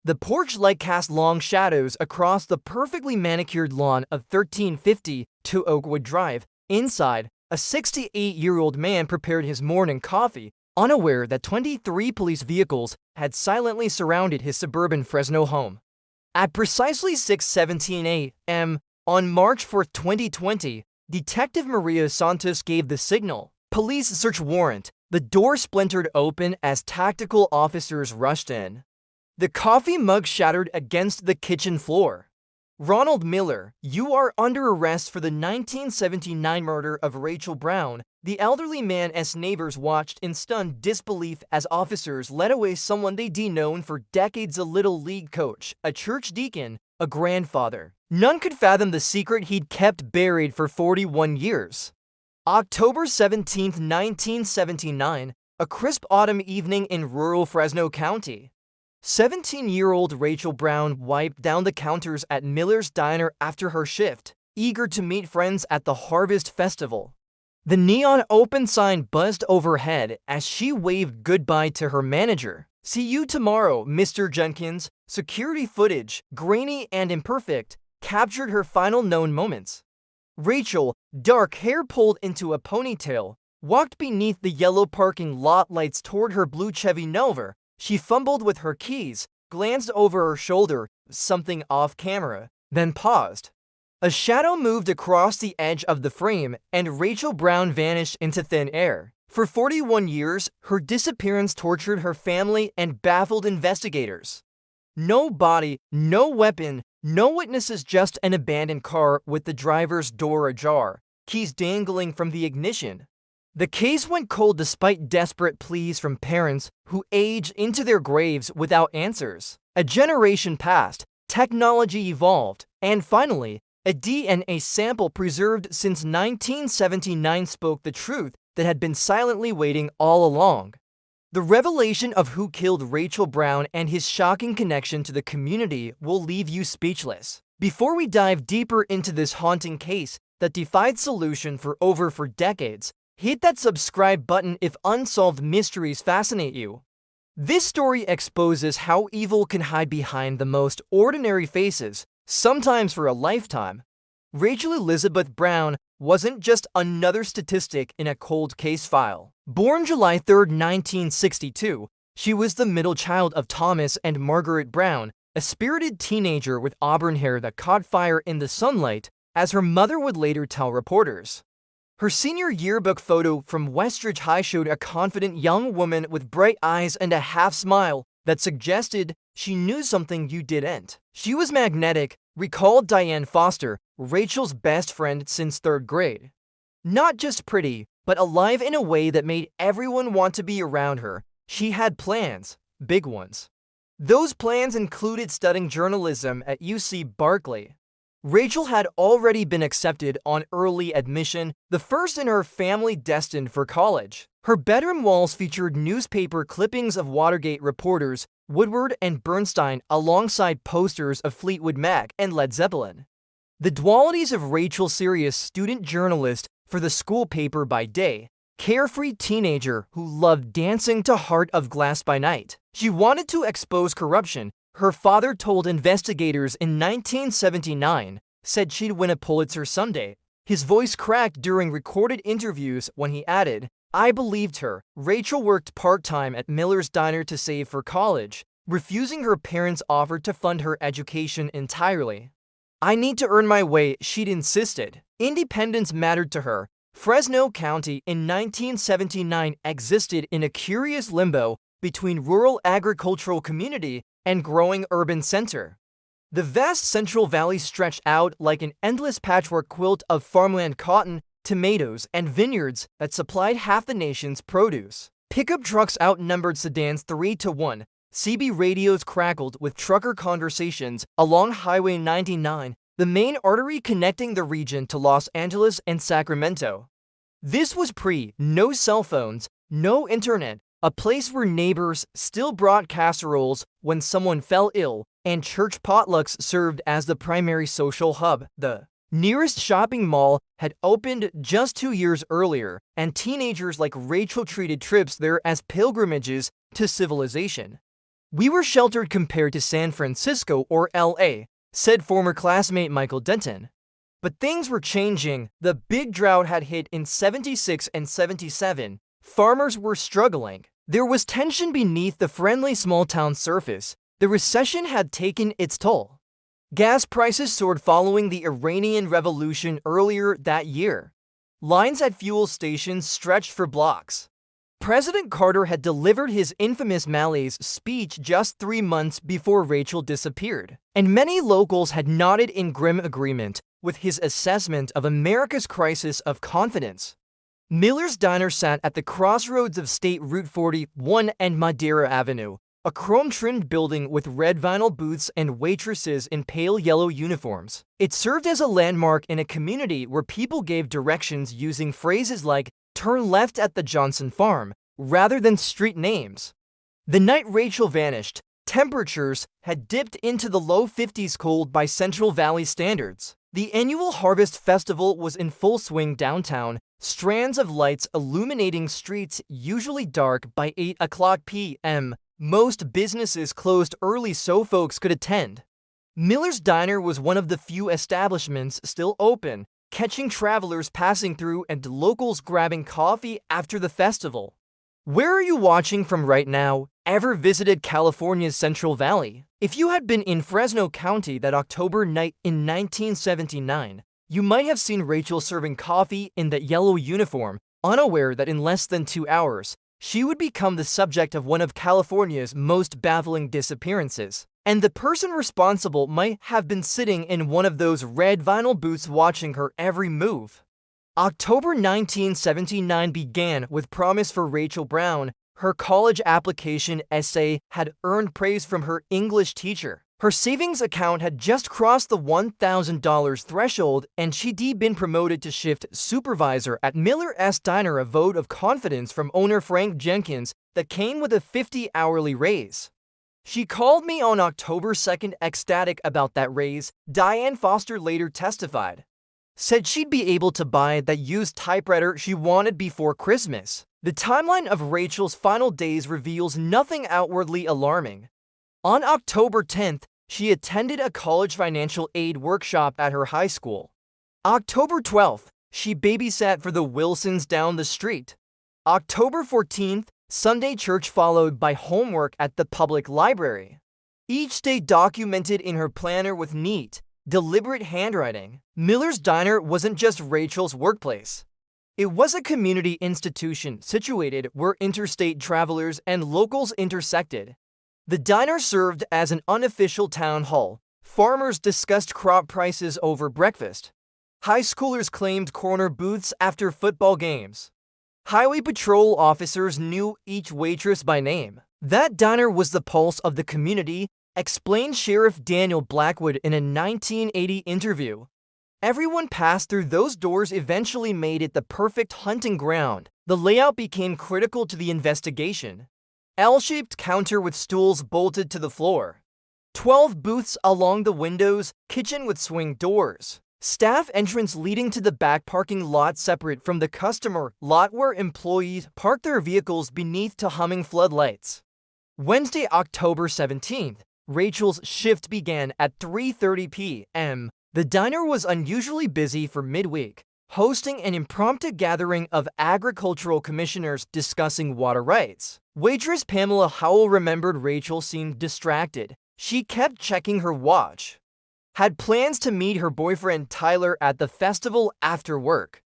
The porch light cast long shadows across the perfectly manicured lawn of 1352 Oakwood Drive. Inside, a 68-year-old man prepared his morning coffee, unaware that 23 police vehicles had silently surrounded his suburban Fresno home. At precisely 6:17 a.m. on March 4, 2020, Detective Maria Santos gave the signal. Police search warrant. The door splintered open as tactical officers rushed in. The coffee mug shattered against the kitchen floor. Ronald Miller, you are under arrest for the 1979 murder of Rachel Brown. The elderly man's neighbors watched in stunned disbelief as officers led away someone they'd known for decades, a little league coach, a church deacon, a grandfather. None could fathom the secret he'd kept buried for 41 years. October 17, 1979, a crisp autumn evening in rural Fresno County. 17-year-old Rachel Brown wiped down the counters at Miller's Diner after her shift, eager to meet friends at the Harvest Festival. The neon open sign buzzed overhead as she waved goodbye to her manager. "See you tomorrow, Mr. Jenkins." Security footage, grainy and imperfect, captured her final known moments. Rachel, dark hair pulled into a ponytail, walked beneath the yellow parking lot lights toward her blue Chevy Nova. She fumbled with her keys, glanced over her shoulder, something off camera, then paused. A shadow moved across the edge of the frame, and Rachel Brown vanished into thin air. For 41 years, her disappearance tortured her family and baffled investigators. No body, no weapon, no witnesses, just an abandoned car with the driver's door ajar, keys dangling from the ignition. The case went cold despite desperate pleas from parents who aged into their graves without answers. A generation passed, technology evolved, and finally, a DNA sample preserved since 1979 spoke the truth that had been silently waiting all along. The revelation of who killed Rachel Brown and his shocking connection to the community will leave you speechless. Before we dive deeper into this haunting case that defied solution for decades, hit that subscribe button if unsolved mysteries fascinate you. This story exposes how evil can hide behind the most ordinary faces, sometimes for a lifetime. Rachel Elizabeth Brown wasn't just another statistic in a cold case file. Born July 3, 1962, she was the middle child of Thomas and Margaret Brown, a spirited teenager with auburn hair that caught fire in the sunlight, as her mother would later tell reporters. Her senior yearbook photo from Westridge High showed a confident young woman with bright eyes and a half smile that suggested she knew something you didn't. She was magnetic, recalled Diane Foster, Rachel's best friend since third grade. Not just pretty, but alive in a way that made everyone want to be around her. She had plans, big ones. Those plans included studying journalism at UC Berkeley. Rachel had already been accepted on early admission, the first in her family destined for college. Her bedroom walls featured newspaper clippings of Watergate reporters Woodward and Bernstein alongside posters of Fleetwood Mac and Led Zeppelin. The dualities of Rachel's serious student journalist for the school paper by day, carefree teenager who loved dancing to Heart of Glass by night. She wanted to expose corruption. Her father told investigators in 1979, said she'd win a Pulitzer someday. His voice cracked during recorded interviews when he added, "I believed her." Rachel worked part-time at Miller's Diner to save for college, refusing her parents' offer to fund her education entirely. "I need to earn my way," she'd insisted. Independence mattered to her. Fresno County in 1979 existed in a curious limbo between rural agricultural community and growing urban center. The vast Central Valley stretched out like an endless patchwork quilt of farmland, cotton, tomatoes, and vineyards that supplied half the nation's produce. Pickup trucks outnumbered sedans 3-1. CB radios crackled with trucker conversations along Highway 99, the main artery connecting the region to Los Angeles and Sacramento. This was no cell phones, no internet, a place where neighbors still brought casseroles when someone fell ill, and church potlucks served as the primary social hub. The nearest shopping mall had opened just 2 years earlier, and teenagers like Rachel treated trips there as pilgrimages to civilization. "We were sheltered compared to San Francisco or LA," said former classmate Michael Denton. But things were changing. The big drought had hit in 76 and 77. Farmers were struggling. There was tension beneath the friendly small-town surface. The recession had taken its toll. Gas prices soared following the Iranian Revolution earlier that year. Lines at fuel stations stretched for blocks. President Carter had delivered his infamous malaise speech just 3 months before Rachel disappeared, and many locals had nodded in grim agreement with his assessment of America's crisis of confidence. Miller's Diner sat at the crossroads of State Route 41 and Madeira Avenue, a chrome-trimmed building with red vinyl booths and waitresses in pale yellow uniforms. It served as a landmark in a community where people gave directions using phrases like "turn left at the Johnson Farm," rather than street names. The night Rachel vanished, temperatures had dipped into the low 50s, cold by Central Valley standards. The annual Harvest Festival was in full swing downtown, strands of lights illuminating streets usually dark by 8 o'clock p.m. Most businesses closed early so folks could attend. Miller's Diner was one of the few establishments still open, catching travelers passing through and locals grabbing coffee after the festival. Where are you watching from right now? Ever visited California's Central Valley? If you had been in Fresno County that October night in 1979, you might have seen Rachel serving coffee in that yellow uniform, unaware that in less than 2 hours, she would become the subject of one of California's most baffling disappearances. And the person responsible might have been sitting in one of those red vinyl booths watching her every move. October 1979 began with promise for Rachel Brown. Her college application essay had earned praise from her English teacher. Her savings account had just crossed the $1,000 threshold, and she'd been promoted to shift supervisor at Miller's Diner, a vote of confidence from owner Frank Jenkins that came with a $50 hourly raise. "She called me on October 2nd ecstatic about that raise," Diane Foster later testified. Said she'd be able to buy that used typewriter she wanted before Christmas. The timeline of Rachel's final days reveals nothing outwardly alarming. On October 10th, she attended a college financial aid workshop at her high school. October 12th, she babysat for the Wilsons down the street. October 14th, Sunday church followed by homework at the public library. Each day documented in her planner with neat, deliberate handwriting. Miller's Diner wasn't just Rachel's workplace. It was a community institution situated where interstate travelers and locals intersected. The diner served as an unofficial town hall. Farmers discussed crop prices over breakfast. High schoolers claimed corner booths after football games. Highway patrol officers knew each waitress by name. That diner was the pulse of the community, explained Sheriff Daniel Blackwood in a 1980 interview. Everyone passed through those doors eventually made it the perfect hunting ground. The layout became critical to the investigation. L-shaped counter with stools bolted to the floor. 12 booths along the windows, kitchen with swing doors. Staff entrance leading to the back parking lot separate from the customer lot where employees park their vehicles beneath to humming floodlights. Wednesday, October 17th, Rachel's shift began at 3:30 p.m. The diner was unusually busy for midweek, hosting an impromptu gathering of agricultural commissioners discussing water rights. Waitress Pamela Howell remembered Rachel seemed distracted. She kept checking her watch. Had plans to meet her boyfriend Tyler at the festival after work.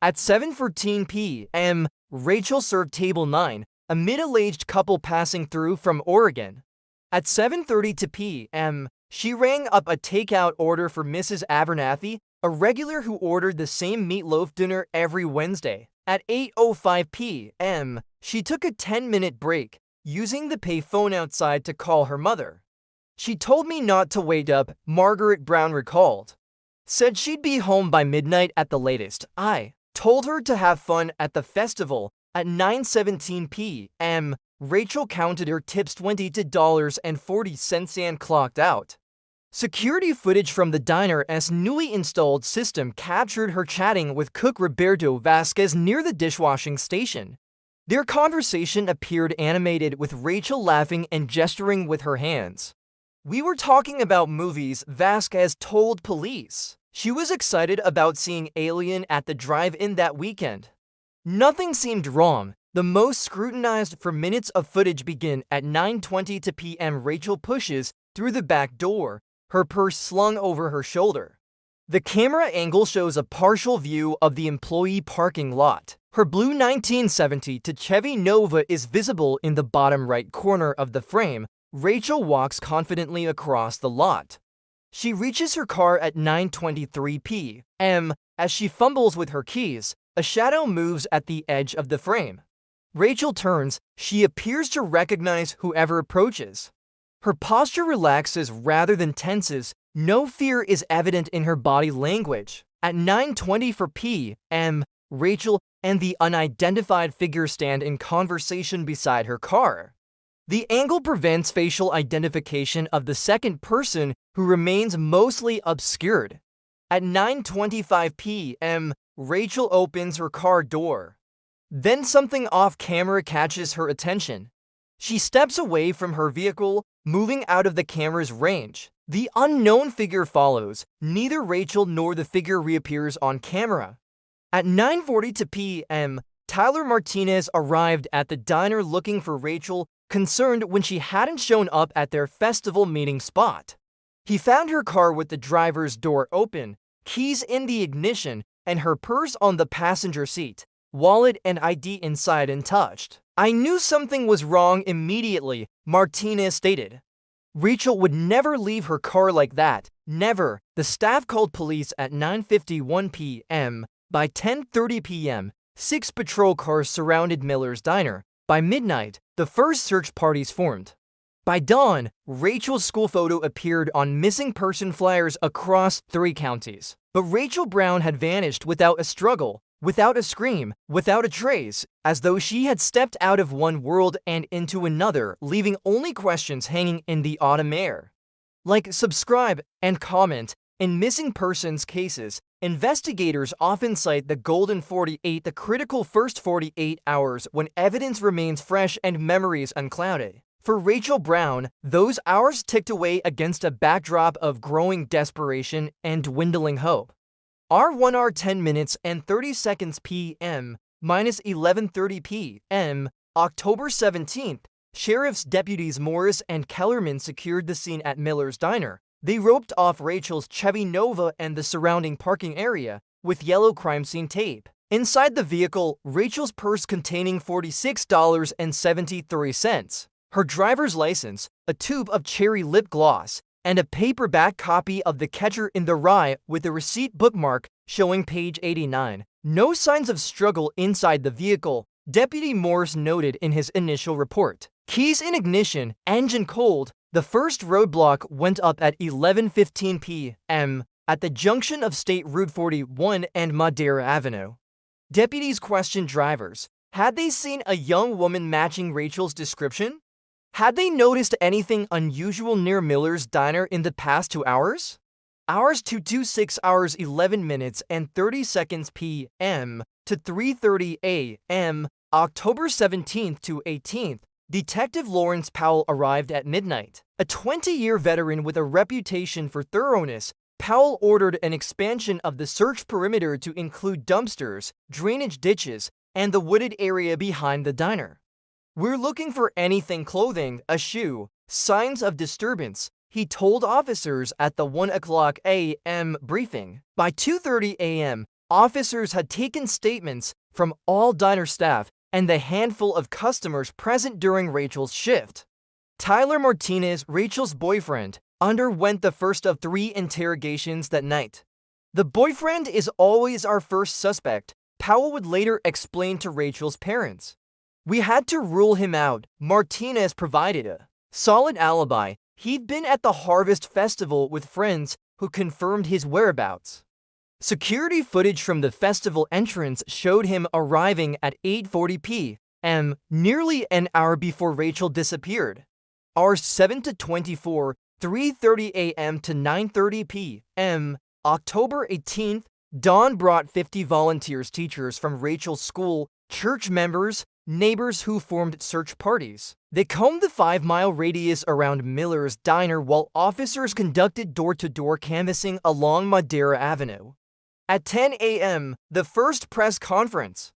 At 7:14 p.m., Rachel served table 9, a middle-aged couple passing through from Oregon. At 7:30 p.m., she rang up a takeout order for Mrs. Abernathy, a regular who ordered the same meatloaf dinner every Wednesday. At 8:05 p.m., she took a 10-minute break, using the payphone outside to call her mother. "She told me not to wait up," Margaret Brown recalled. Said she'd be home by midnight at the latest. "I told her to have fun at the festival." At 9:17 p.m., Rachel counted her tips $20.40 and clocked out. Security footage from the diner's newly installed system captured her chatting with cook Roberto Vasquez near the dishwashing station. Their conversation appeared animated with Rachel laughing and gesturing with her hands. "We were talking about movies," Vasquez told police. She was excited about seeing Alien at the drive-in that weekend. Nothing seemed wrong. The most scrutinized for minutes of footage begin at 9:20 p.m. Rachel pushes through the back door, her purse slung over her shoulder. The camera angle shows a partial view of the employee parking lot. Her blue 1970 Chevy Nova is visible in the bottom right corner of the frame. Rachel walks confidently across the lot. She reaches her car at 9:23 p.m. As she fumbles with her keys, a shadow moves at the edge of the frame. Rachel turns. She appears to recognize whoever approaches. Her posture relaxes rather than tenses. No fear is evident in her body language. At 9:24 p.m., Rachel and the unidentified figure stand in conversation beside her car. The angle prevents facial identification of the second person, who remains mostly obscured. At 9:25 p.m., Rachel opens her car door. Then something off-camera catches her attention. She steps away from her vehicle, moving out of the camera's range. The unknown figure follows. Neither Rachel nor the figure reappears on camera. At 9:42 p.m., Tyler Martinez arrived at the diner looking for Rachel, concerned when she hadn't shown up at their festival meeting spot. He found her car with the driver's door open, keys in the ignition, and her purse on the passenger seat, wallet and ID inside untouched. "I knew something was wrong immediately," Martinez stated. Rachel would never leave her car like that. Never. The staff called police at 9:51 p.m. By 10:30 p.m., 6 patrol cars surrounded Miller's diner. By midnight, the first search parties formed. By dawn, Rachel's school photo appeared on missing person flyers across 3 counties. But Rachel Brown had vanished without a struggle, without a scream, without a trace, as though she had stepped out of one world and into another, leaving only questions hanging in the autumn air. Like, subscribe, and comment. In missing persons cases, investigators often cite the golden 48, the critical first 48 hours when evidence remains fresh and memories unclouded. For Rachel Brown, those hours ticked away against a backdrop of growing desperation and dwindling hope. R1R 10 minutes and 30 seconds p.m. minus 11:30 p.m. October 17th, sheriff's deputies Morris and Kellerman secured the scene at Miller's diner. They roped off Rachel's Chevy Nova and the surrounding parking area with yellow crime scene tape. Inside the vehicle, Rachel's purse containing $46.73, her driver's license, a tube of cherry lip gloss, and a paperback copy of The Catcher in the Rye with a receipt bookmark showing page 89. No signs of struggle inside the vehicle, Deputy Morris noted in his initial report. Keys in ignition, engine cold. The first roadblock went up at 11:15 p.m. at the junction of State Route 41 and Madera Avenue. Deputies questioned drivers. Had they seen a young woman matching Rachel's description? Had they noticed anything unusual near Miller's diner in the past 2 hours? Hours to 6 hours 11 minutes and 30 seconds p.m. to 3:30 a.m. October 17th to 18th. Detective Lawrence Powell arrived at midnight. A 20-year veteran with a reputation for thoroughness, Powell ordered an expansion of the search perimeter to include dumpsters, drainage ditches, and the wooded area behind the diner. "We're looking for anything clothing, a shoe, signs of disturbance," he told officers at the 1:00 a.m. briefing. By 2:30 a.m., officers had taken statements from all diner staff and the handful of customers present during Rachel's shift. Tyler Martinez, Rachel's boyfriend, underwent the first of 3 interrogations that night. "The boyfriend is always our first suspect," Powell would later explain to Rachel's parents. "We had to rule him out." Martinez provided a solid alibi. He'd been at the Harvest Festival with friends who confirmed his whereabouts. Security footage from the festival entrance showed him arriving at 8:40 p.m., nearly an hour before Rachel disappeared. Hours 7 to 24, 3:30 a.m. to 9:30 p.m. October 18th, dawn brought 50 volunteers, teachers from Rachel's school, church members, neighbors who formed search parties. They combed the 5-mile radius around Miller's Diner while officers conducted door-to-door canvassing along Madeira Avenue. At 10 a.m., the first press conference.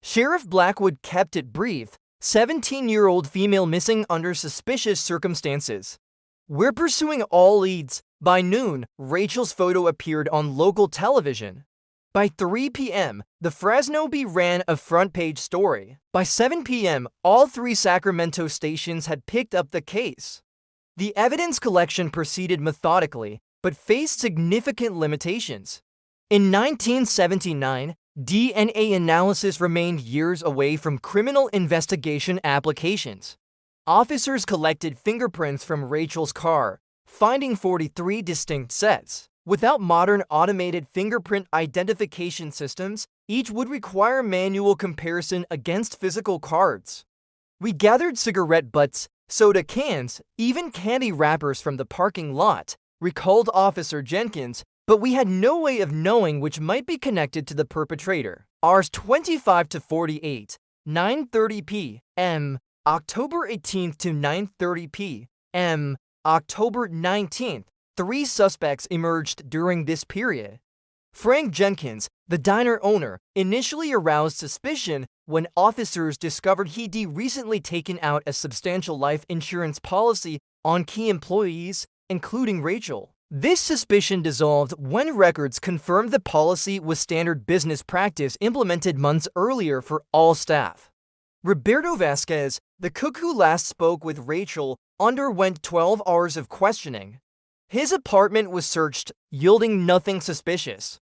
Sheriff Blackwood kept it brief. 17-year-old female missing under suspicious circumstances. We're pursuing all leads. By noon, Rachel's photo appeared on local television. By 3 p.m., the Fresno Bee ran a front-page story. By 7 p.m., all 3 Sacramento stations had picked up the case. The evidence collection proceeded methodically, but faced significant limitations. In 1979, DNA analysis remained years away from criminal investigation applications. Officers collected fingerprints from Rachel's car, finding 43 distinct sets. Without modern automated fingerprint identification systems, each would require manual comparison against physical cards. We gathered cigarette butts, soda cans, even candy wrappers from the parking lot, recalled Officer Jenkins, but we had no way of knowing which might be connected to the perpetrator. Hours 25 to 48, 9:30 p.m., October 18th to 9:30 p.m., October 19th. 3 suspects emerged during this period. Frank Jenkins, the diner owner, initially aroused suspicion when officers discovered he'd recently taken out a substantial life insurance policy on key employees, including Rachel. This suspicion dissolved when records confirmed the policy was standard business practice implemented months earlier for all staff. Roberto Vasquez, the cook who last spoke with Rachel, underwent 12 hours of questioning. His apartment was searched, yielding nothing suspicious.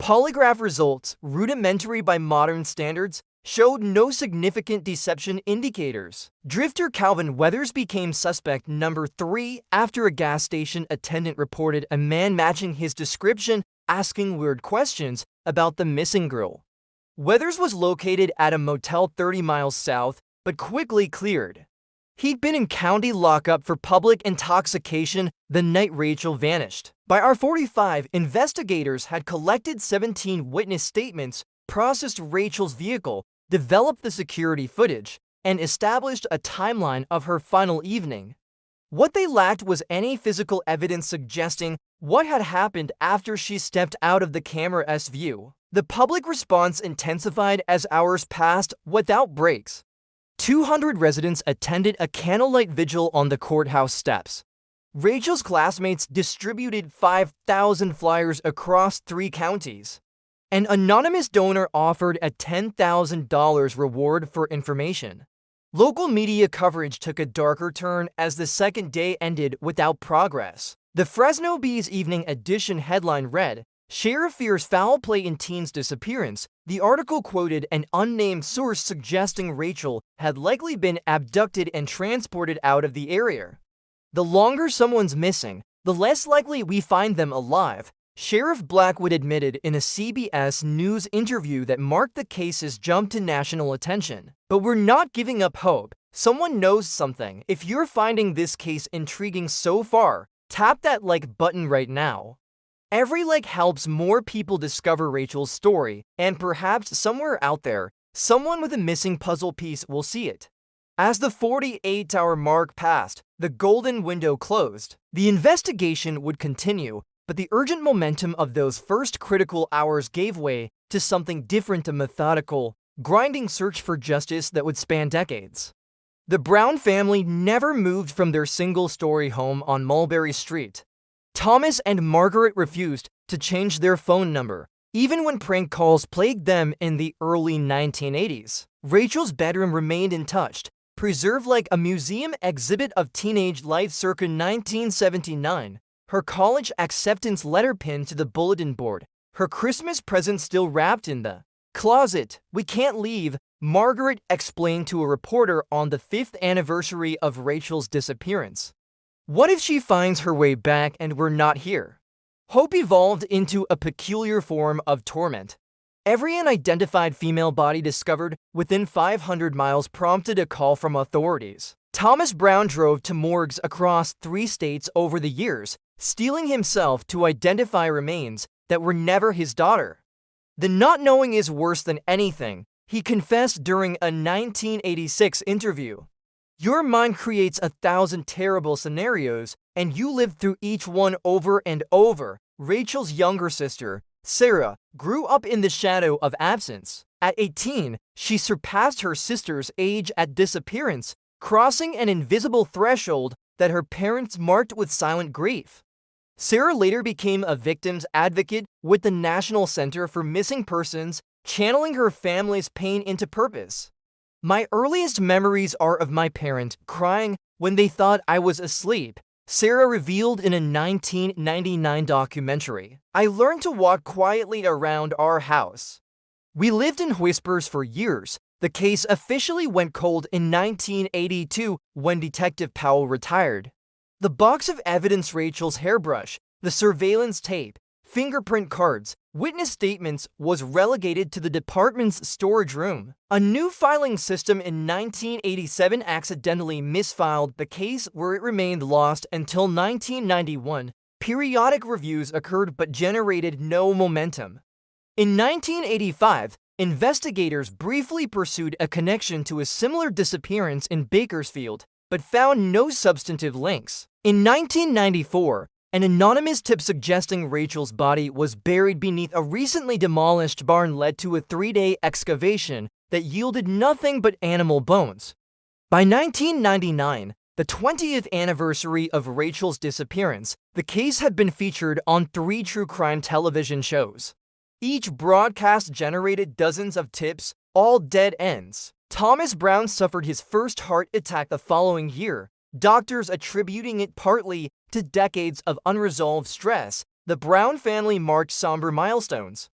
Polygraph results, rudimentary by modern standards, showed no significant deception indicators. Drifter Calvin Weathers became suspect number 3 after a gas station attendant reported a man matching his description asking weird questions about the missing girl. Weathers was located at a motel 30 miles south, but quickly cleared. He'd been in county lockup for public intoxication the night Rachel vanished. By hour 45, investigators had collected 17 witness statements, processed Rachel's vehicle, developed the security footage, and established a timeline of her final evening. What they lacked was any physical evidence suggesting what had happened after she stepped out of the camera's view. The public response intensified as hours passed without breaks. 200 residents attended a candlelight vigil on the courthouse steps. Rachel's classmates distributed 5,000 flyers across 3 counties. An anonymous donor offered a $10,000 reward for information. Local media coverage took a darker turn as the second day ended without progress. The Fresno Bee's Evening Edition headline read, "Sheriff fears foul play in teen's disappearance." The article quoted an unnamed source suggesting Rachel had likely been abducted and transported out of the area. The longer someone's missing, the less likely we find them alive, Sheriff Blackwood admitted in a CBS News interview that marked the case's jump to national attention. But we're not giving up hope. Someone knows something. If you're finding this case intriguing so far, tap that like button right now. Every like helps more people discover Rachel's story, and perhaps somewhere out there, someone with a missing puzzle piece will see it. As the 48-hour mark passed, the golden window closed. The investigation would continue, but the urgent momentum of those first critical hours gave way to something different, a methodical, grinding search for justice that would span decades. The Brown family never moved from their single-story home on Mulberry Street. Thomas and Margaret refused to change their phone number, even when prank calls plagued them in the early 1980s. Rachel's bedroom remained untouched, preserved like a museum exhibit of teenage life circa 1979. Her college acceptance letter pinned to the bulletin board, her Christmas present still wrapped in the closet. "We can't leave," Margaret explained to a reporter on the 5th anniversary of Rachel's disappearance. What if she finds her way back and we're not here? Hope evolved into a peculiar form of torment. Every unidentified female body discovered within 500 miles prompted a call from authorities. Thomas Brown drove to morgues across 3 states over the years, steeling himself to identify remains that were never his daughter. The not knowing is worse than anything. He confessed during a 1986 interview. "Your mind creates 1,000 terrible scenarios, and you live through each one over and over." Rachel's younger sister, Sarah, grew up in the shadow of absence. At 18, she surpassed her sister's age at disappearance, crossing an invisible threshold that her parents marked with silent grief. Sarah later became a victim's advocate with the National Center for Missing Persons, channeling her family's pain into purpose. "My earliest memories are of my parents crying when they thought I was asleep," Sarah revealed in a 1999 documentary. "I learned to walk quietly around our house. We lived in whispers for years." The case officially went cold in 1982 when Detective Powell retired. The box of evidence, Rachel's hairbrush, the surveillance tape, fingerprint cards, witness statements, was relegated to the department's storage room. A new filing system in 1987 accidentally misfiled the case, where it remained lost until 1991. Periodic reviews occurred but generated no momentum. In 1985, investigators briefly pursued a connection to a similar disappearance in Bakersfield, but found no substantive links. In 1994, an anonymous tip suggesting Rachel's body was buried beneath a recently demolished barn led to a 3-day excavation that yielded nothing but animal bones. By 1999, the 20th anniversary of Rachel's disappearance, the case had been featured on 3 true crime television shows. Each broadcast generated dozens of tips, all dead ends. Thomas Brown suffered his first heart attack the following year, doctors attributing it partly to decades of unresolved stress. The Brown family marked somber milestones.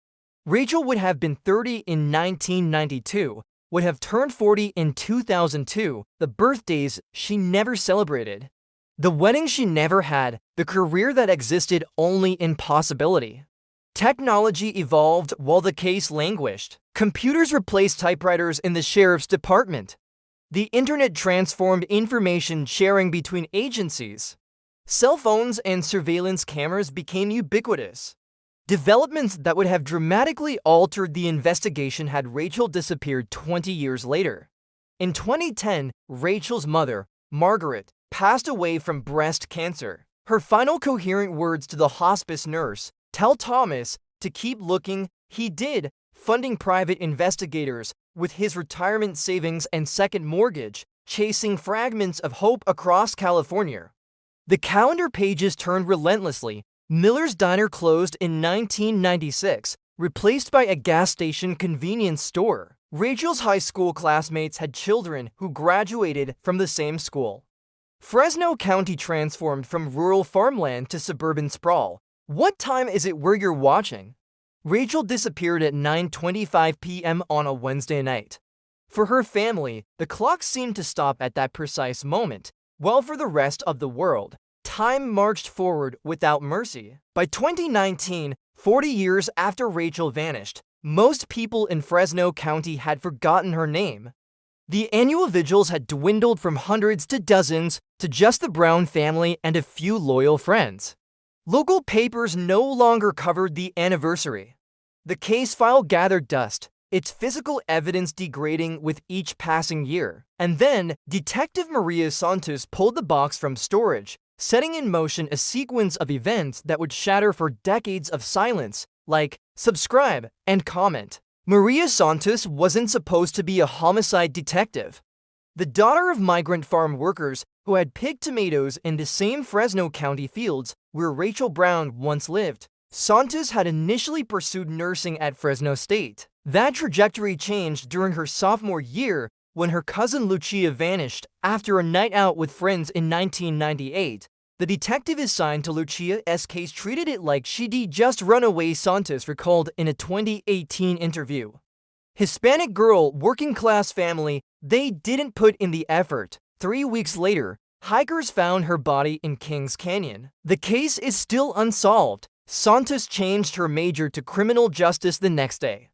Rachel would have been 30 in 1992, would have turned 40 in 2002, the birthdays she never celebrated, the wedding she never had, the career that existed only in possibility. Technology evolved while the case languished. Computers replaced typewriters in the sheriff's department. The internet transformed information sharing between agencies. Cell phones and surveillance cameras became ubiquitous. Developments that would have dramatically altered the investigation had Rachel disappeared 20 years later. In 2010, Rachel's mother, Margaret, passed away from breast cancer. Her final coherent words to the hospice nurse, "Tell Thomas to keep looking." He did, funding private investigators with his retirement savings and second mortgage, chasing fragments of hope across California. The calendar pages turned relentlessly. Miller's Diner closed in 1996, replaced by a gas station convenience store. Rachel's high school classmates had children who graduated from the same school. Fresno County transformed from rural farmland to suburban sprawl. What time is it where you're watching? Rachel disappeared at 9:25 p.m. on a Wednesday night. For her family, the clock seemed to stop at that precise moment, while for the rest of the world, time marched forward without mercy. By 2019, 40 years after Rachel vanished, most people in Fresno County had forgotten her name. The annual vigils had dwindled from hundreds to dozens to just the Brown family and a few loyal friends. Local papers no longer covered the anniversary. The case file gathered dust, its physical evidence degrading with each passing year. And then, Detective Maria Santos pulled the box from storage, setting in motion a sequence of events that would shatter for decades of silence. Like, subscribe, and comment. Maria Santos wasn't supposed to be a homicide detective. The daughter of migrant farm workers who had picked tomatoes in the same Fresno County fields where Rachel Brown once lived, Santos had initially pursued nursing at Fresno State. That trajectory changed during her sophomore year when her cousin Lucia vanished after a night out with friends in 1998. The detective assigned to Lucia's case treated it like she'd just run away, Santos recalled in a 2018 interview. Hispanic girl, working class family, they didn't put in the effort. 3 weeks later, hikers found her body in Kings Canyon. The case is still unsolved. Santos changed her major to criminal justice the next day.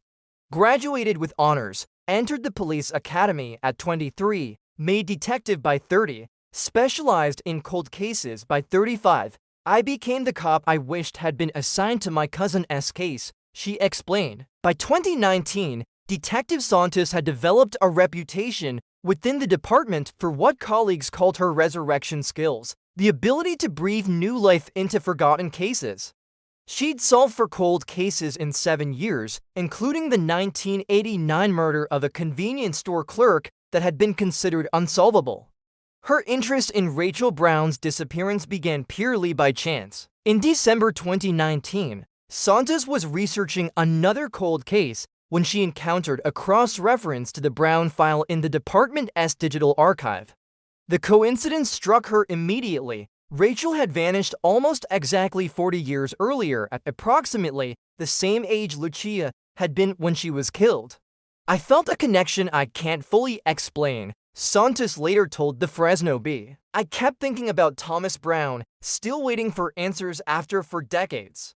Graduated with honors, entered the police academy at 23, made detective by 30, specialized in cold cases by 35. I became the cop I wished had been assigned to my cousin's case, she explained. By 2019, Detective Santos had developed a reputation within the department for what colleagues called her resurrection skills, the ability to breathe new life into forgotten cases. She'd solved for cold cases in 7 years, including the 1989 murder of a convenience store clerk that had been considered unsolvable. Her interest in Rachel Brown's disappearance began purely by chance. In December 2019, Santos was researching another cold case when she encountered a cross-reference to the Brown file in the Department's digital archive. The coincidence struck her immediately. Rachel had vanished almost exactly 40 years earlier at approximately the same age Lucia had been when she was killed. "I felt a connection I can't fully explain," Santos later told the Fresno Bee. "I kept thinking about Thomas Brown, still waiting for answers after for decades.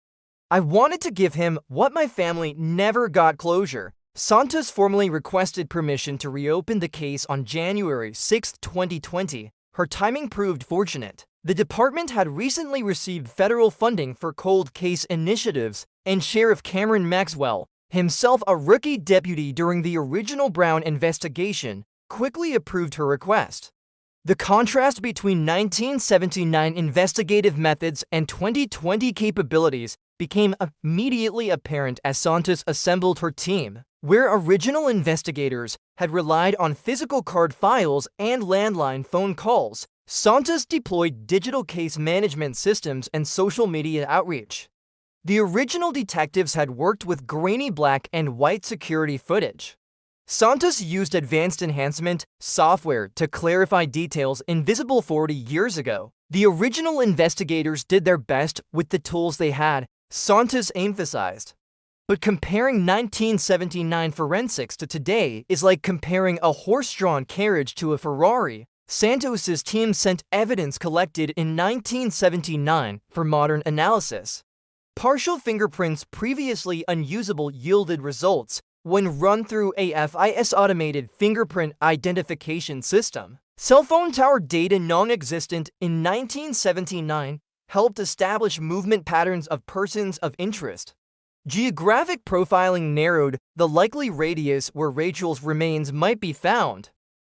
I wanted to give him what my family never got closure." Santos formally requested permission to reopen the case on January 6, 2020. Her timing proved fortunate. The department had recently received federal funding for cold case initiatives, and Sheriff Cameron Maxwell, himself a rookie deputy during the original Brown investigation, quickly approved her request. The contrast between 1979 investigative methods and 2020 capabilities became immediately apparent as Santos assembled her team. Where original investigators had relied on physical card files and landline phone calls, Santos deployed digital case management systems and social media outreach. The original detectives had worked with grainy black and white security footage. Santos used advanced enhancement software to clarify details invisible 40 years ago. The original investigators did their best with the tools they had, Santos emphasized. But comparing 1979 forensics to today is like comparing a horse-drawn carriage to a Ferrari. Santos's team sent evidence collected in 1979 for modern analysis. Partial fingerprints previously unusable yielded results when run through AFI's automated fingerprint identification system. Cell phone tower data non-existent in 1979 helped establish movement patterns of persons of interest. Geographic profiling narrowed the likely radius where Rachel's remains might be found.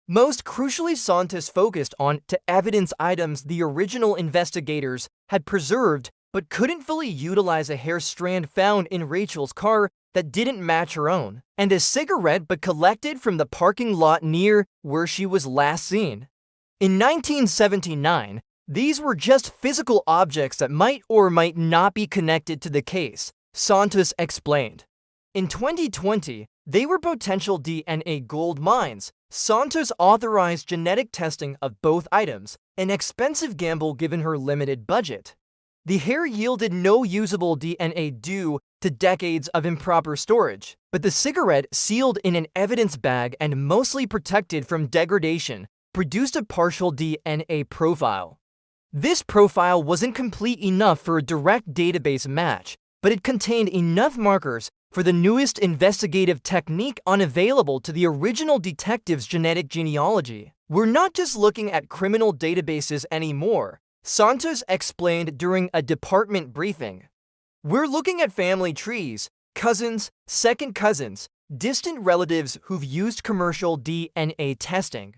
Most crucially, Santos focused on evidence items the original investigators had preserved but couldn't fully utilize: a hair strand found in Rachel's car that didn't match her own, and a cigarette but collected from the parking lot near where she was last seen. In 1979, these were just physical objects that might or might not be connected to the case, Santos explained. In 2020, they were potential DNA gold mines. Santos authorized genetic testing of both items, an expensive gamble given her limited budget. The hair yielded no usable DNA due to decades of improper storage, but the cigarette, sealed in an evidence bag and mostly protected from degradation, produced a partial DNA profile. This profile wasn't complete enough for a direct database match, but it contained enough markers for the newest investigative technique unavailable to the original detective's genetic genealogy. "We're not just looking at criminal databases anymore," Santos explained during a department briefing. "We're looking at family trees, cousins, second cousins, distant relatives who've used commercial DNA testing.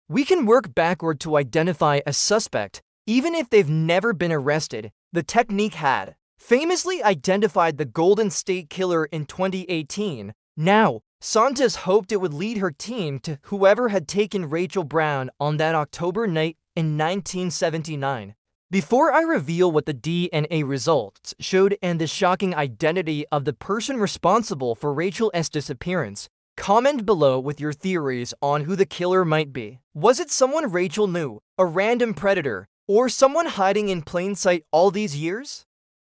We can work backward to identify a suspect, even if they've never been arrested." The technique had famously identified the Golden State Killer in 2018. Now, Santos hoped it would lead her team to whoever had taken Rachel Brown on that October night in 1979. "Before I reveal what the DNA results showed and the shocking identity of the person responsible for Rachel's disappearance, comment below with your theories on who the killer might be. Was it someone Rachel knew, a random predator, or someone hiding in plain sight all these years?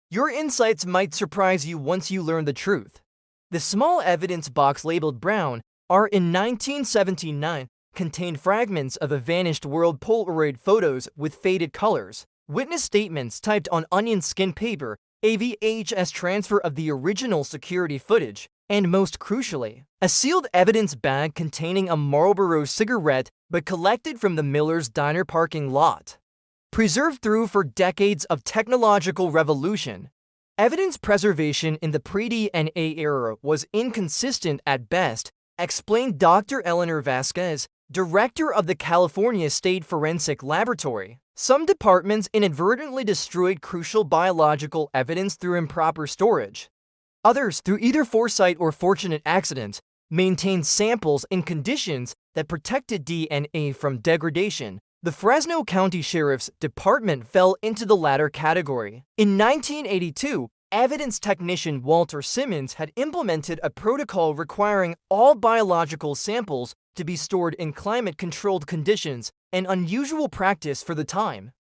Your insights might surprise you once you learn the truth." The small evidence box labeled Brown R in 1979 contained fragments of a vanished world Polaroid photos with faded colors, witness statements typed on onion skin paper, a VHS transfer of the original security footage, and most crucially, a sealed evidence bag containing a Marlboro cigarette but collected from the Miller's Diner parking lot. Preserved through for decades of technological revolution, Evidence preservation in the pre-DNA era was inconsistent at best, explained Dr. Eleanor Vasquez, director of the California State Forensic Laboratory. Some departments inadvertently destroyed crucial biological evidence through improper storage. Others, through either foresight or fortunate accident, maintained samples in conditions that protected DNA from degradation. The Fresno County Sheriff's Department fell into the latter category. In 1982, evidence technician Walter Simmons had implemented a protocol requiring all biological samples to be stored in climate-controlled conditions, an unusual practice for the time.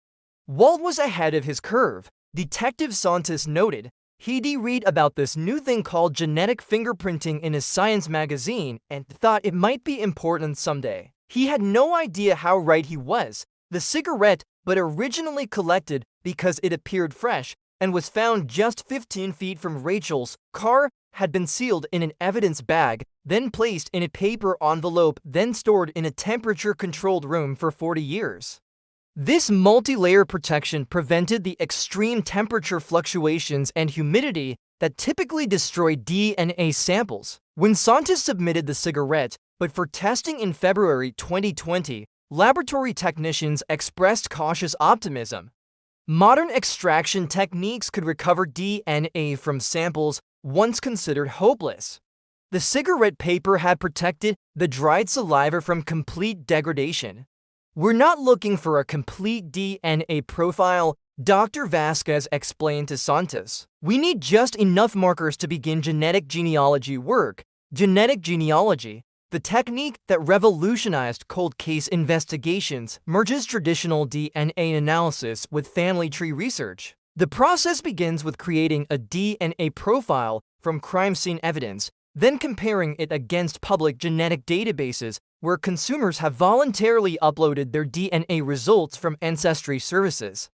Walt was ahead of his curve, Detective Santos noted. He'd read about this new thing called genetic fingerprinting in his science magazine and thought it might be important someday. He had no idea how right he was. The cigarette, but originally collected because it appeared fresh and was found just 15 feet from Rachel's car, had been sealed in an evidence bag, then placed in a paper envelope, then stored in a temperature-controlled room for 40 years. This multi-layer protection prevented the extreme temperature fluctuations and humidity that typically destroy DNA samples. When Santos submitted the cigarette, but for testing in February 2020, laboratory technicians expressed cautious optimism. Modern extraction techniques could recover DNA from samples once considered hopeless. The cigarette paper had protected the dried saliva from complete degradation. We're not looking for a complete DNA profile, Dr. Vasquez explained to Santos. We need just enough markers to begin genetic genealogy work. Genetic genealogy, the technique that revolutionized cold case investigations, merges traditional DNA analysis with family tree research. The process begins with creating a DNA profile from crime scene evidence, then comparing it against public genetic databases where consumers have voluntarily uploaded their DNA results from ancestry services.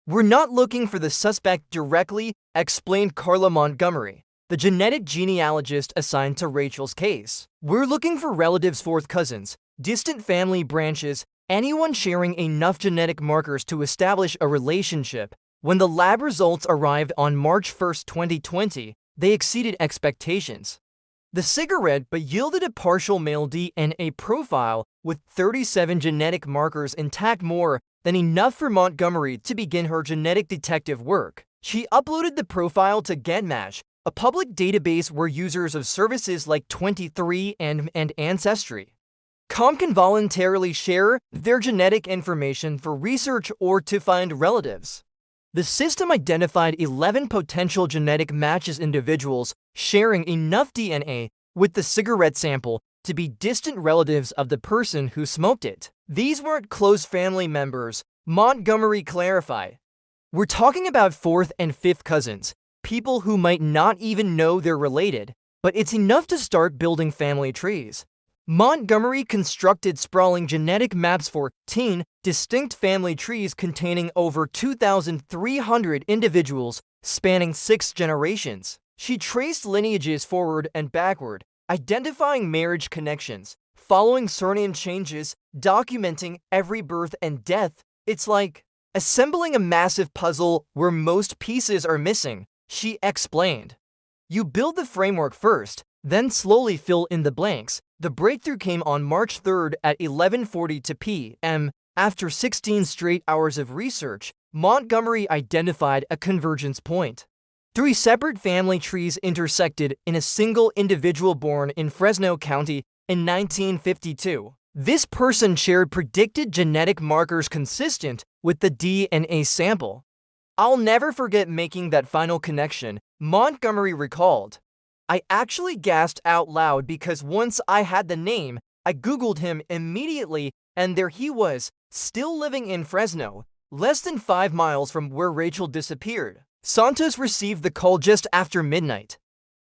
We're not looking for the suspect directly, explained Carla Montgomery, the genetic genealogist assigned to Rachel's case. We're looking for relatives, fourth cousins, distant family branches, anyone sharing enough genetic markers to establish a relationship. When the lab results arrived on March 1, 2020, they exceeded expectations. The cigarette but yielded a partial male DNA profile with 37 genetic markers intact, more than enough for Montgomery to begin her genetic detective work. She uploaded the profile to GetMatch, a public database where users of services like 23andMe and Ancestry.com can voluntarily share their genetic information for research or to find relatives. The system identified 11 potential genetic matches, individuals sharing enough DNA with the cigarette sample to be distant relatives of the person who smoked it. These weren't close family members, Montgomery clarified. We're talking about fourth and fifth cousins, people who might not even know they're related, but it's enough to start building family trees. Montgomery constructed sprawling genetic maps for 10 distinct family trees containing over 2,300 individuals spanning 6 generations. She traced lineages forward and backward, identifying marriage connections, following surname changes, documenting every birth and death. It's like assembling a massive puzzle where most pieces are missing, she explained. You build the framework first, then slowly fill in the blanks. The breakthrough came on March 3rd at 11:42 p.m. After 16 straight hours of research, Montgomery identified a convergence point. 3 separate family trees intersected in a single individual born in Fresno County in 1952. This person shared predicted genetic markers consistent with the DNA sample. I'll never forget making that final connection, Montgomery recalled. I actually gasped out loud because once I had the name, I Googled him immediately, and there he was, still living in Fresno, less than 5 miles from where Rachel disappeared. Santos received the call just after midnight.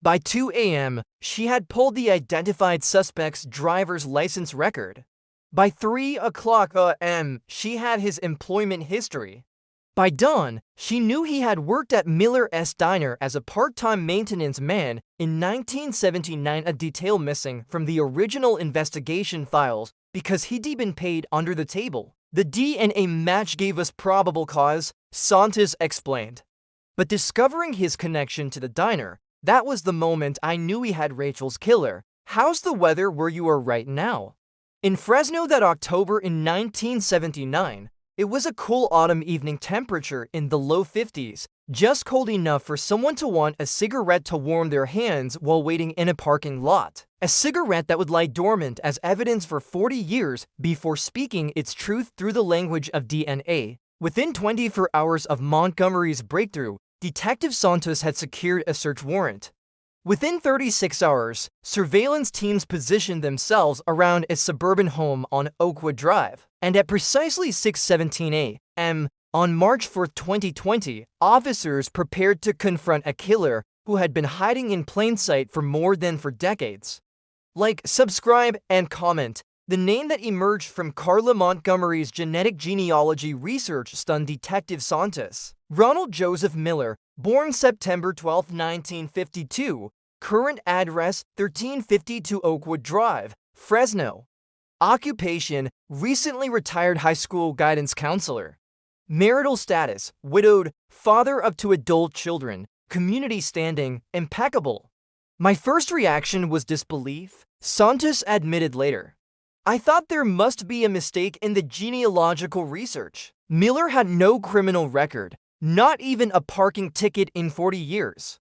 By 2 a.m., she had pulled the identified suspect's driver's license record. By 3 o'clock a.m., she had his employment history. By dawn, she knew he had worked at Miller S. Diner as a part-time maintenance man in 1979, a detail missing from the original investigation files because he'd been paid under the table. The DNA match gave us probable cause, Santos explained. But discovering his connection to the diner, that was the moment I knew we had Rachel's killer. How's the weather where you are right now? In Fresno that October in 1979, it was a cool autumn evening temperature in the low 50s, just cold enough for someone to want a cigarette to warm their hands while waiting in a parking lot. A cigarette that would lie dormant as evidence for 40 years before speaking its truth through the language of DNA. Within 24 hours of Montgomery's breakthrough, Detective Santos had secured a search warrant. Within 36 hours, surveillance teams positioned themselves around a suburban home on Oakwood Drive, and at precisely 6:17 a.m. on March 4, 2020, officers prepared to confront a killer who had been hiding in plain sight for more than 4 decades. Like, subscribe, and comment. The name that emerged from Carla Montgomery's genetic genealogy research stunned Detective Santos. Ronald Joseph Miller, born September 12, 1952, current address 1352 Oakwood Drive, Fresno. Occupation, recently retired high school guidance counselor. Marital status, widowed, father of 2 adult children, community standing, impeccable. My first reaction was disbelief, Santos admitted later. I thought there must be a mistake in the genealogical research. Miller had no criminal record, not even a parking ticket in 40 years.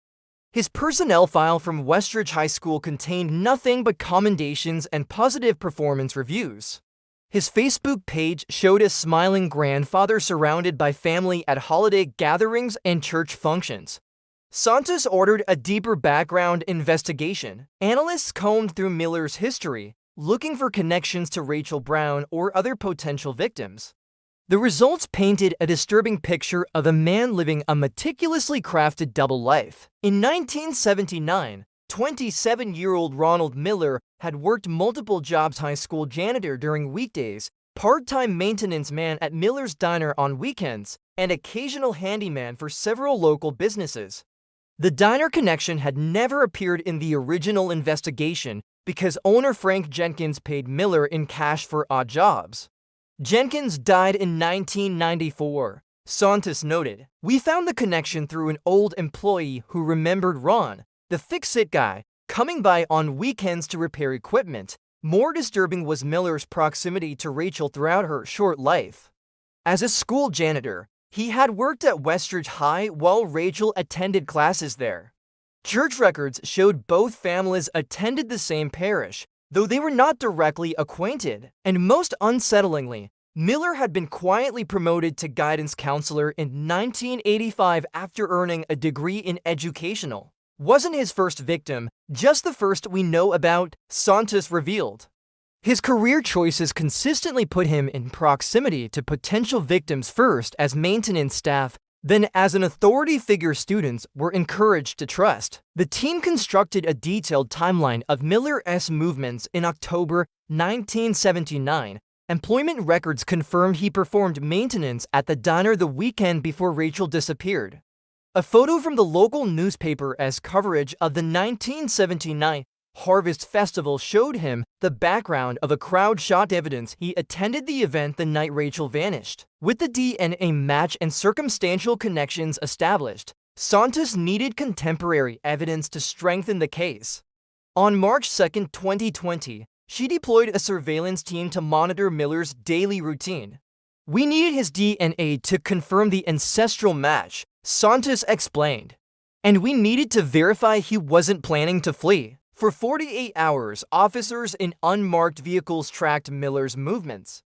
His personnel file from Westridge High School contained nothing but commendations and positive performance reviews. His Facebook page showed a smiling grandfather surrounded by family at holiday gatherings and church functions. Santos ordered a deeper background investigation. Analysts combed through Miller's history, looking for connections to Rachel Brown or other potential victims. The results painted a disturbing picture of a man living a meticulously crafted double life. In 1979, 27-year-old Ronald Miller had worked multiple jobs: high school janitor during weekdays, part-time maintenance man at Miller's Diner on weekends, and occasional handyman for several local businesses. The diner connection had never appeared in the original investigation because owner Frank Jenkins paid Miller in cash for odd jobs. Jenkins died in 1994. Santos noted, "We found the connection through an old employee who remembered Ron, the fix-it guy, coming by on weekends to repair equipment." More disturbing was Miller's proximity to Rachel throughout her short life. As a school janitor, he had worked at Westridge High while Rachel attended classes there. Church records showed both families attended the same parish, though they were not directly acquainted. And most unsettlingly, Miller had been quietly promoted to guidance counselor in 1985 after earning a degree in educational. Wasn't his first victim, just the first we know about, Santos revealed. His career choices consistently put him in proximity to potential victims, first as maintenance staff, then as an authority figure students were encouraged to trust. The team constructed a detailed timeline of Miller's movements. In October 1979, employment records confirmed he performed maintenance at the diner the weekend before Rachel disappeared. A photo from the local newspaper's coverage of the 1979 Harvest Festival showed him the background of a crowd shot evidence he attended the event the night Rachel vanished. With the DNA match and circumstantial connections established, Santos needed contemporary evidence to strengthen the case. On March 2, 2020, she deployed a surveillance team to monitor Miller's daily routine. "We needed his DNA to confirm the ancestral match," Santos explained. "And we needed to verify he wasn't planning to flee." For 48 hours, officers in unmarked vehicles tracked Miller's movements.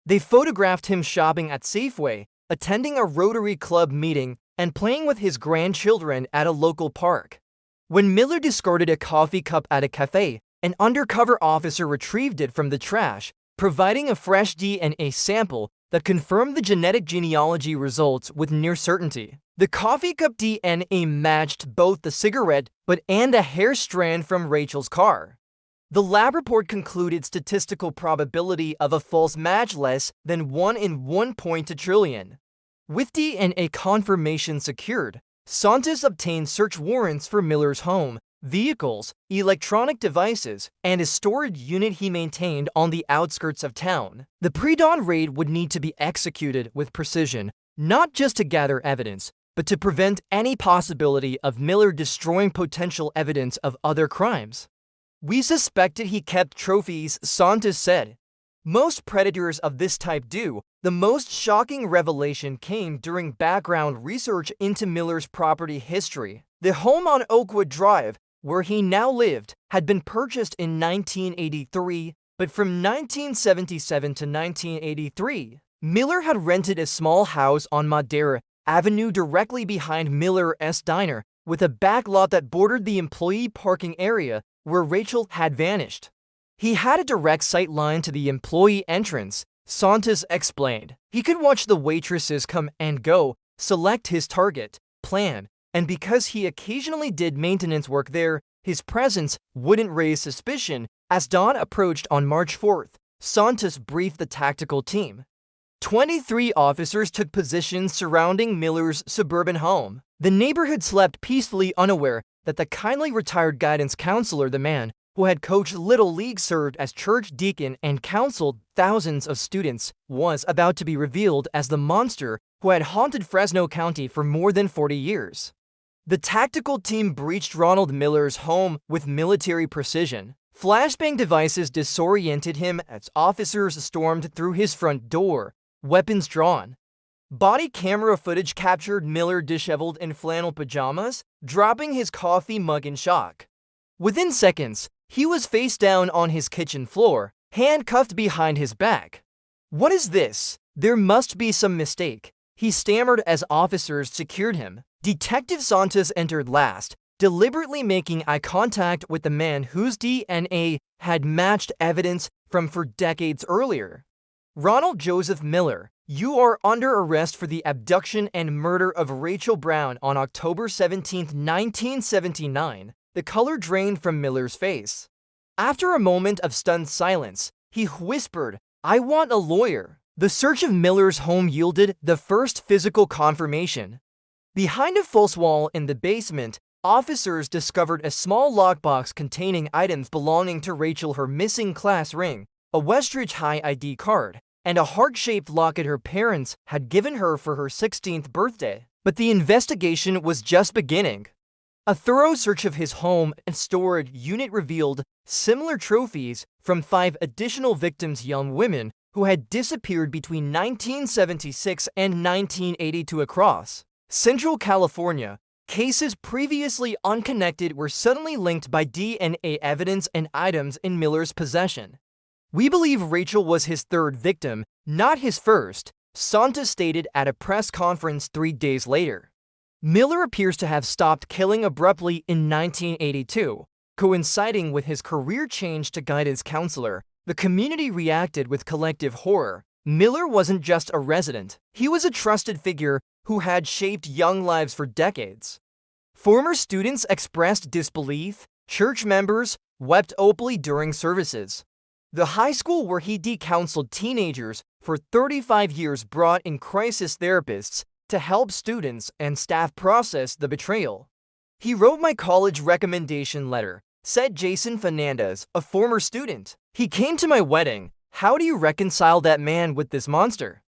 They photographed him shopping at Safeway, attending a Rotary Club meeting, and playing with his grandchildren at a local park. When Miller discarded a coffee cup at a cafe, an undercover officer retrieved it from the trash, providing a fresh DNA sample that confirmed the genetic genealogy results with near certainty. The coffee cup DNA matched both the cigarette butt and a hair strand from Rachel's car. The lab report concluded statistical probability of a false match less than 1 in 1.2 trillion. With DNA confirmation secured, Santos obtained search warrants for Miller's home, vehicles, electronic devices, and a storage unit he maintained on the outskirts of town. The pre-dawn raid would need to be executed with precision, not just to gather evidence, but to prevent any possibility of Miller destroying potential evidence of other crimes. "We suspected he kept trophies," Santos said. "Most predators of this type do." The most shocking revelation came during background research into Miller's property history. The home on Oakwood Drive, where he now lived, had been purchased in 1983, but from 1977 to 1983, Miller had rented a small house on Madera Avenue directly behind Miller's diner, with a back lot that bordered the employee parking area where Rachel had vanished. He had a direct sight line to the employee entrance, Santos explained. He could watch the waitresses come and go, select his target, plan, and because he occasionally did maintenance work there, his presence wouldn't raise suspicion. As dawn approached on March 4th, Santos briefed the tactical team. 23 officers took positions surrounding Miller's suburban home. The neighborhood slept peacefully, unaware that the kindly retired guidance counselor, the man who had coached Little League, served as church deacon, and counseled thousands of students, was about to be revealed as the monster who had haunted Fresno County for more than 40 years. The tactical team breached Ronald Miller's home with military precision. Flashbang devices disoriented him as officers stormed through his front door, weapons drawn. Body camera footage captured Miller disheveled in flannel pajamas, dropping his coffee mug in shock. Within seconds, he was face down on his kitchen floor, handcuffed behind his back. "What is this? There must be some mistake," he stammered as officers secured him. Detective Santos entered last, deliberately making eye contact with the man whose DNA had matched evidence from for decades earlier. "Ronald Joseph Miller, you are under arrest for the abduction and murder of Rachel Brown on October 17, 1979. The color drained from Miller's face. After a moment of stunned silence, he whispered, "I want a lawyer." The search of Miller's home yielded the first physical confirmation. Behind a false wall in the basement, officers discovered a small lockbox containing items belonging to Rachel: her missing class ring, a Westridge High ID card, and a heart-shaped locket her parents had given her for her 16th birthday. But the investigation was just beginning. A thorough search of his home and storage unit revealed similar trophies from 5 additional victims, young women who had disappeared between 1976 and 1982 across Central California. Cases previously unconnected were suddenly linked by DNA evidence and items in Miller's possession. "We believe Rachel was his third victim, not his first," Santos stated at a press conference 3 days later. Miller appears to have stopped killing abruptly in 1982, coinciding with his career change to guidance counselor. The community reacted with collective horror. Miller wasn't just a resident, he was a trusted figure who had shaped young lives for decades. Former students expressed disbelief, church members wept openly during services. The high school where he decounseled teenagers for 35 years brought in crisis therapists to help students and staff process the betrayal. "He wrote my college recommendation letter," said Jason Fernandez, a former student. "He came to my wedding. How do you reconcile that man with this monster?"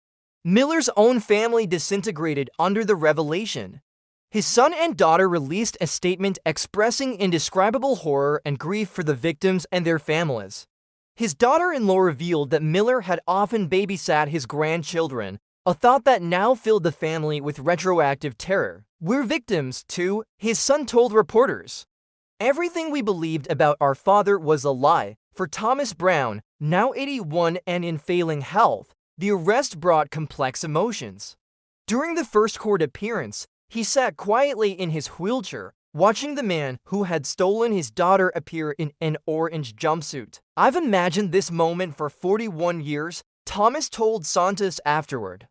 Miller's own family disintegrated under the revelation. His son and daughter released a statement expressing indescribable horror and grief for the victims and their families. His daughter-in-law revealed that Miller had often babysat his grandchildren, a thought that now filled the family with retroactive terror. "We're victims, too," his son told reporters. "Everything we believed about our father was a lie." For Thomas Brown, now 81 and in failing health, the arrest brought complex emotions. During the first court appearance, he sat quietly in his wheelchair, watching the man who had stolen his daughter appear in an orange jumpsuit. "I've imagined this moment for 41 years, Thomas told Santos afterward.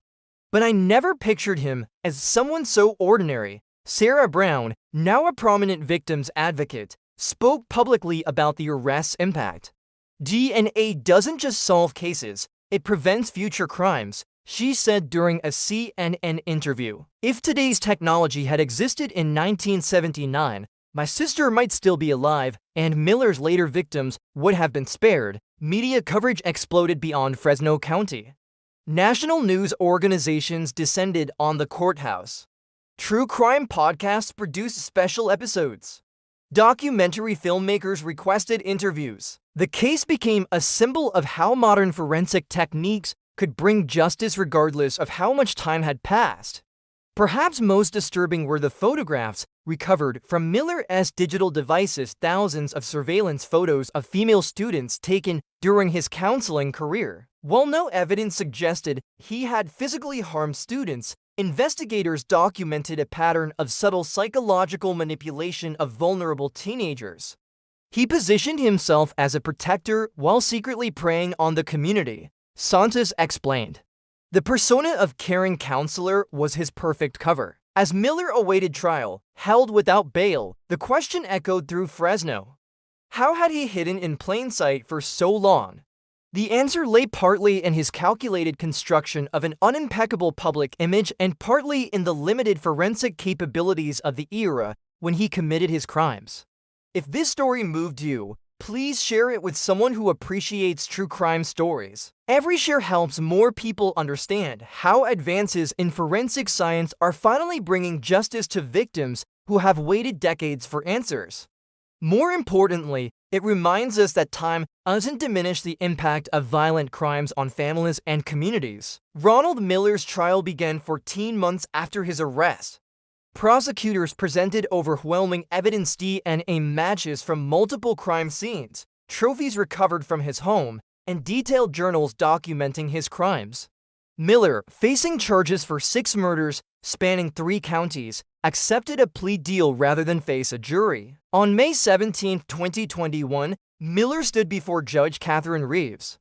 "But I never pictured him as someone so ordinary." Sarah Brown, now a prominent victims advocate, spoke publicly about the arrest's impact. "DNA doesn't just solve cases, it prevents future crimes," she said during a CNN interview. "If today's technology had existed in 1979, my sister might still be alive, and Miller's later victims would have been spared." Media coverage exploded beyond Fresno County. National news organizations descended on the courthouse. True crime podcasts produce special episodes. Documentary filmmakers requested interviews. The case became a symbol of how modern forensic techniques could bring justice regardless of how much time had passed. Perhaps most disturbing were the photographs recovered from Miller's digital devices, thousands of surveillance photos of female students taken during his counseling career. While no evidence suggested he had physically harmed students, investigators documented a pattern of subtle psychological manipulation of vulnerable teenagers. He positioned himself as a protector while secretly preying on the community, Santos explained. The persona of caring counselor was his perfect cover. As Miller awaited trial, held without bail, the question echoed through Fresno. How had he hidden in plain sight for so long? The answer lay partly in his calculated construction of an unimpeccable public image and partly in the limited forensic capabilities of the era when he committed his crimes. If this story moved you, please share it with someone who appreciates true crime stories. Every share helps more people understand how advances in forensic science are finally bringing justice to victims who have waited decades for answers. More importantly, it reminds us that time doesn't diminish the impact of violent crimes on families and communities. Ronald Miller's trial began 14 months after his arrest. Prosecutors presented overwhelming evidence, DNA matches from multiple crime scenes, trophies recovered from his home, and detailed journals documenting his crimes. Miller, facing charges for 6 murders spanning 3 counties, accepted a plea deal rather than face a jury. On May 17, 2021, Miller stood before Judge Catherine Reeves.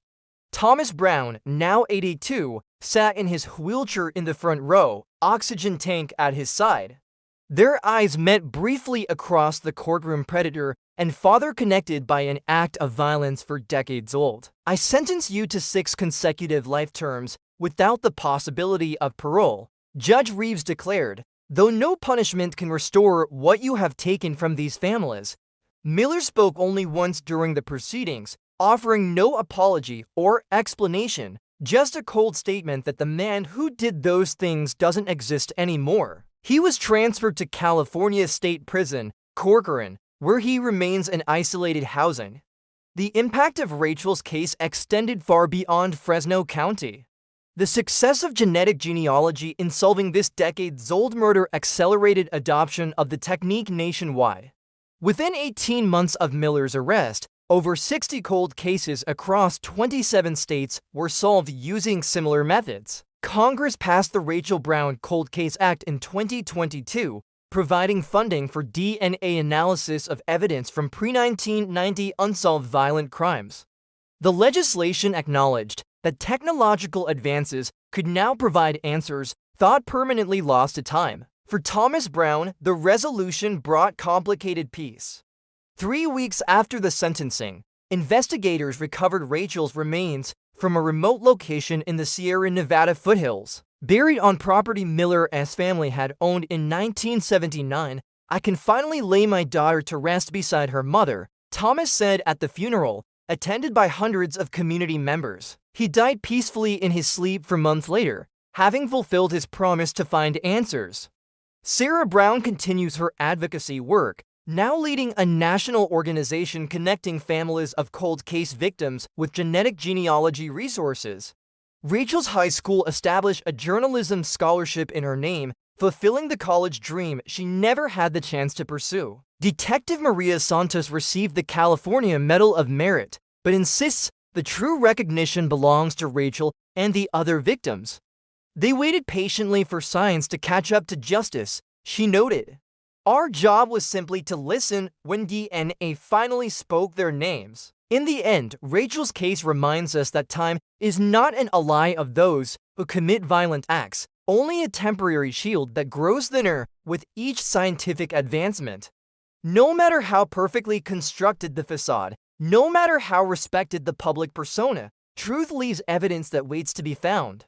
Thomas Brown, now 82, sat in his wheelchair in the front row, oxygen tank at his side. Their eyes met briefly across the courtroom. Predator and father connected by an act of violence for decades old. I sentence you to 6 consecutive life terms without the possibility of parole, Judge Reeves declared. Though no punishment can restore what you have taken from these families, Miller spoke only once during the proceedings, offering no apology or explanation, just a cold statement that the man who did those things doesn't exist anymore. He was transferred to California State Prison, Corcoran, where he remains in isolated housing. The impact of Rachel's case extended far beyond Fresno County. The success of genetic genealogy in solving this decades-old murder accelerated adoption of the technique nationwide. Within 18 months of Miller's arrest, over 60 cold cases across 27 states were solved using similar methods. Congress passed the Rachel Brown Cold Case Act in 2022, providing funding for DNA analysis of evidence from pre-1990 unsolved violent crimes. The legislation acknowledged that technological advances could now provide answers thought permanently lost to time. For Thomas Brown, the resolution brought complicated peace. 3 weeks after the sentencing, investigators recovered Rachel's remains from a remote location in the Sierra Nevada foothills. Buried on property Miller's family had owned in 1979, I can finally lay my daughter to rest beside her mother, Thomas said at the funeral, attended by hundreds of community members. He died peacefully in his sleep for months later, having fulfilled his promise to find answers. Sarah Brown continues her advocacy work, now leading a national organization connecting families of cold case victims with genetic genealogy resources. Rachel's high school established a journalism scholarship in her name, fulfilling the college dream she never had the chance to pursue. Detective Maria Santos received the California Medal of Merit, but insists the true recognition belongs to Rachel and the other victims. They waited patiently for science to catch up to justice, she noted. Our job was simply to listen when DNA finally spoke their names. In the end, Rachel's case reminds us that time is not an ally of those who commit violent acts, only a temporary shield that grows thinner with each scientific advancement. No matter how perfectly constructed the facade, no matter how respected the public persona, truth leaves evidence that waits to be found.